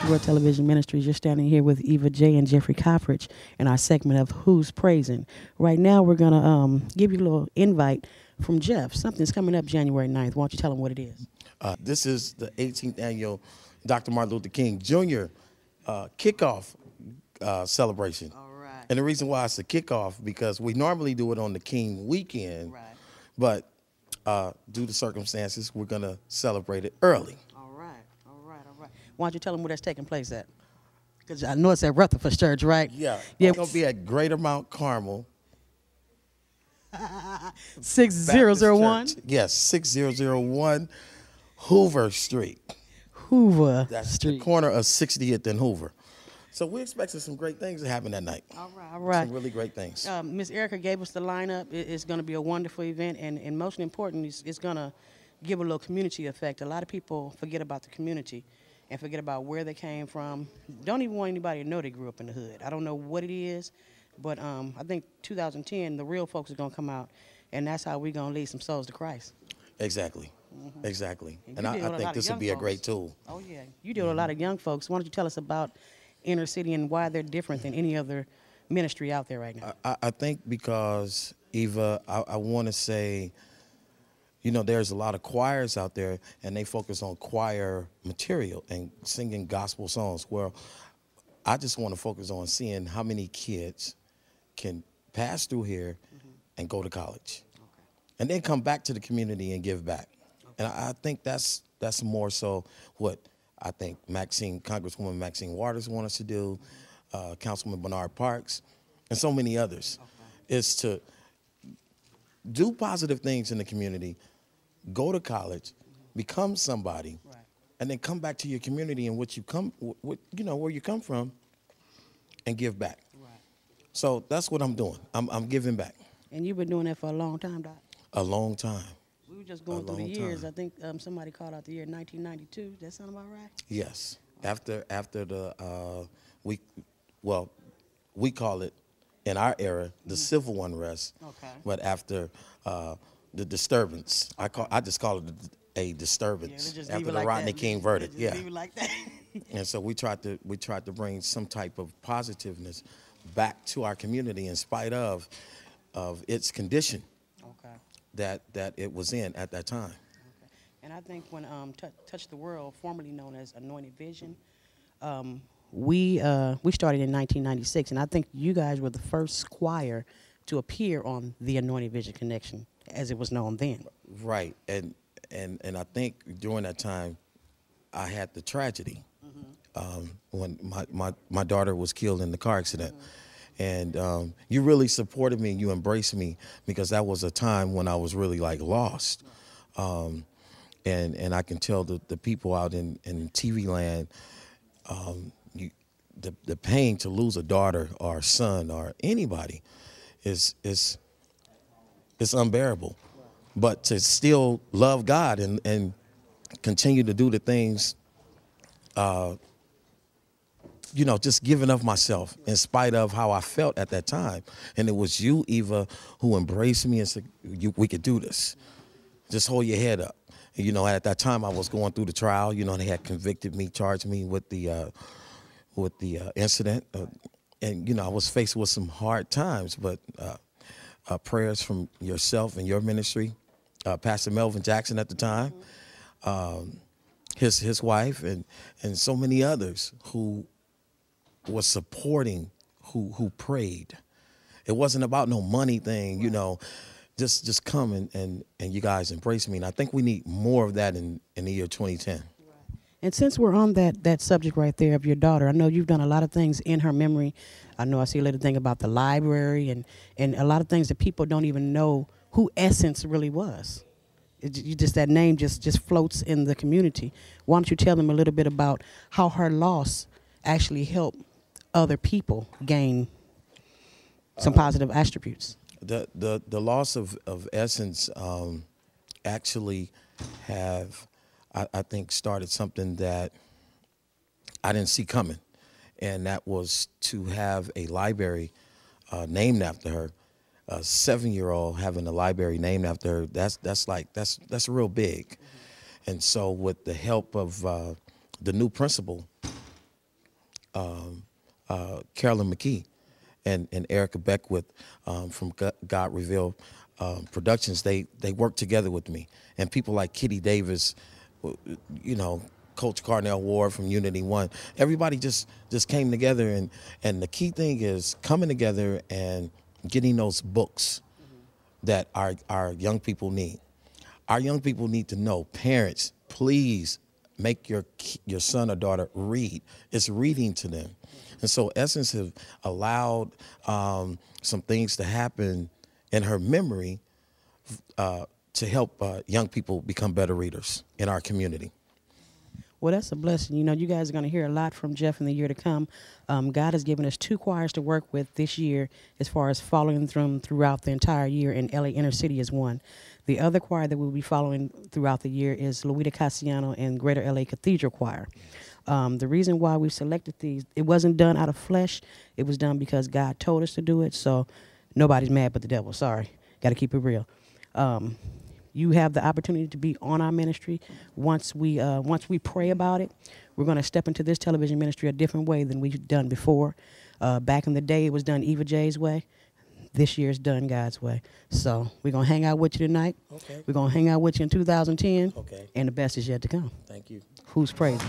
World Television Ministries. You're standing here with Eva J. and Jeffery Coprich in our segment of Who's Praising. Right now, we're going to give you a little invite from Jeff. Something's coming up January 9th. Why don't you tell them what it is? This is the 18th annual Dr. Martin Luther King Jr. Kickoff celebration. All right. And the reason why it's a kickoff, because we normally do it on the King weekend, Right. but due to circumstances, we're going to celebrate it early. All right. Why don't you tell them where that's taking place at? Because I know it's at Rutherford Church, right? Yeah. Yeah. It's going to be at Greater Mount Carmel. 6001? Yes, 6001 Hoover Street. Hoover That's Street. the corner of 60th and Hoover. So we're expecting some great things to happen that night. All right. Some really great things. Miss Erica gave us the lineup. It's going to be a wonderful event, and most important, it's going to give a little community effect. A lot of people forget about the community and forget about where they came from. Don't even want anybody to know they grew up in the hood. I don't know what it is, but I think 2010, the real folks are going to come out, and that's how we're going to lead some souls to Christ. Exactly. Mm-hmm. Exactly. And I think this would be a great tool. Oh, yeah. You deal with a lot of young folks. Why don't you tell us about Inner City and why they're different than any other ministry out there right now? I think because, Eva, I want to say, you know, there's a lot of choirs out there, and they focus on choir material and singing gospel songs. Well, I just want to focus on seeing how many kids can pass through here and go to college, and then come back to the community and give back. And I think that's more so what I think Congresswoman Maxine Waters wants us to do, Councilman Bernard Parks, and so many others, is to do positive things in the community, go to college, become somebody, and then come back to your community in which you come, where you come from, and give back. Right. So that's what I'm doing. I'm giving back. And you've been doing that for a long time, Doc? A long time. We were just going through the years. I think somebody called out the year 1992. Does that sound about right? Yes. After the we call it in our era the civil unrest. Okay. But after the disturbance, I just call it a disturbance after the Rodney King verdict. Yeah. Leave it like that. And so we tried to bring some type of positiveness back to our community in spite of its condition. That it was in at that time. Okay. And I think when Touch the World, formerly known as Anointed Vision, we started in 1996, and I think you guys were the first choir to appear on the Anointed Vision Connection, as it was known then. Right, and I think during that time, I had the tragedy when my daughter was killed in the car accident. And you really supported me and you embraced me, because that was a time when I was really like lost. And I can tell the people out in TV land, the pain to lose a daughter or a son or anybody is unbearable. But to still love God and continue to do the things, just giving of myself in spite of how I felt at that time. And it was you, Eva, who embraced me and said, we could do this. Just hold your head up. And, at that time I was going through the trial. They had convicted me, charged me with the incident. And, I was faced with some hard times, but prayers from yourself and your ministry, Pastor Melvin Jackson at the time, his wife, and so many others who was supporting, who prayed. It wasn't about no money thing, just come and you guys embrace me. And I think we need more of that in the year 2010. Right. And since we're on that subject right there of your daughter, I know you've done a lot of things in her memory. I know I see a little thing about the library and a lot of things that people don't even know who Essence really was. That name just floats in the community. Why don't you tell them a little bit about how her loss actually helped other people gain some positive attributes? The loss of Essence actually I think started something that I didn't see coming, and that was to have a library named after her. A 7-year-old having a library named after her, that's real big. Mm-hmm. And so with the help of the new principal, Carolyn McKee and Erica Beckwith from God Revealed Productions. They worked together with me, and people like Kitty Davis, you know, Coach Carnell Ward from Unity One. Everybody just came together, and the key thing is coming together and getting those books that our young people need. Our young people need to know. Parents, please make your son or daughter read. It's reading to them. And so Essence have allowed some things to happen in her memory to help young people become better readers in our community. Well, that's a blessing. You know, you guys are going to hear a lot from Jeff in the year to come. God has given us 2 choirs to work with this year as far as following them throughout the entire year, and LA Inner City is one. The other choir that we'll be following throughout the year is Luita Cassiano and Greater LA Cathedral Choir. The reason why we selected these, it wasn't done out of flesh. It was done because God told us to do it, so nobody's mad but the devil. Sorry. Got to keep it real. You have the opportunity to be on our ministry. Once we pray about it, we're going to step into this television ministry a different way than we've done before. Back in the day, it was done Eva J's way. This year's done God's way. So we're going to hang out with you tonight. Okay. We're going to hang out with you in 2010. Okay. And the best is yet to come. Thank you. Who's praising?